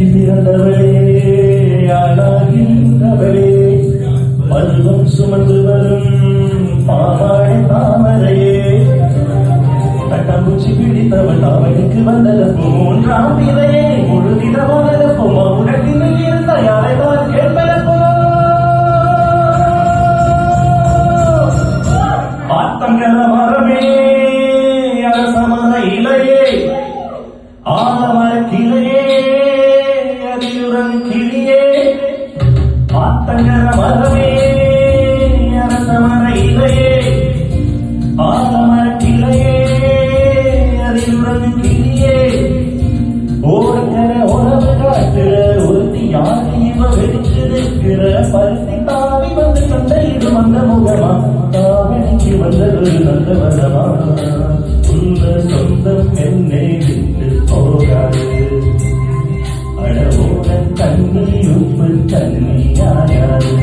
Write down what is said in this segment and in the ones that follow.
பூமிக்கு பிறந்தவளே ஆளாகின்றவளே பருவம் சுமந்து வரும் பாவாடை தாமரையே தட்டம்பூச்சி பிடித்தவள் அவனுக்கு வந்தது மூன்றாம் விதையே முழுதிட முதலப்பும் உடலில் இருந்த யாரைதான் கேட்பதப்போ ஆத்தங்கர மரமே அரசமர இலையே ஆலமர கிளையே அதியுடன் கிளியே ஆத்தங்கர மரமே அரசமர இலையே ஆலமர கிளையே அதியுடன் கிளியே ஓரங்கர உறவு காட்டுற ஒருத்தி யாரு இவ வெடிச்சு நிற்கிற பருத்தி தாவி வந்து கண்ட இது வந்த முகமா தாவணிக்கு வந்தது நல்ல வதமா உள்ள சொந்தம் என்னை விட்டு போகாது அடவோட தண்ணி உப்பு தண்ணியாகாது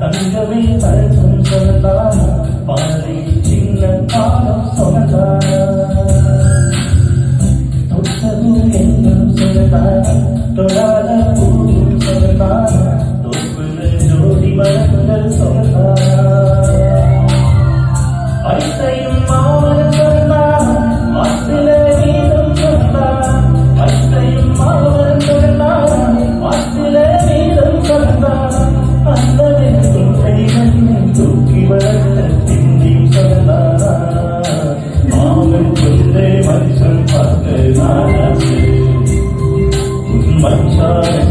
தங்கமே தரக்கும் சொல்லத்தானா பாதி சின்ன காலம் சொல்லத்தானா தொட்டதும் என்னும் சொல்லத்தானா தொடாத பூவும் சொல்லத்தானா தொப்புல ஜோடி மரங்கள் சொல்லத்தானா ஐத்தையும் மாவரம் சொல்லத்தானா ஆற்றில வீதம் சொல்லத்தானா ஐத்தையும் மாவரம் சொல்லத்தானா ஆற்றில வீதம் சொல்லத்தானா அந்த தூக்கி வளர்த்த திண்டி சொல்லா மாமன் சொல்லே மனுஷன் பார்த்த மனுஷான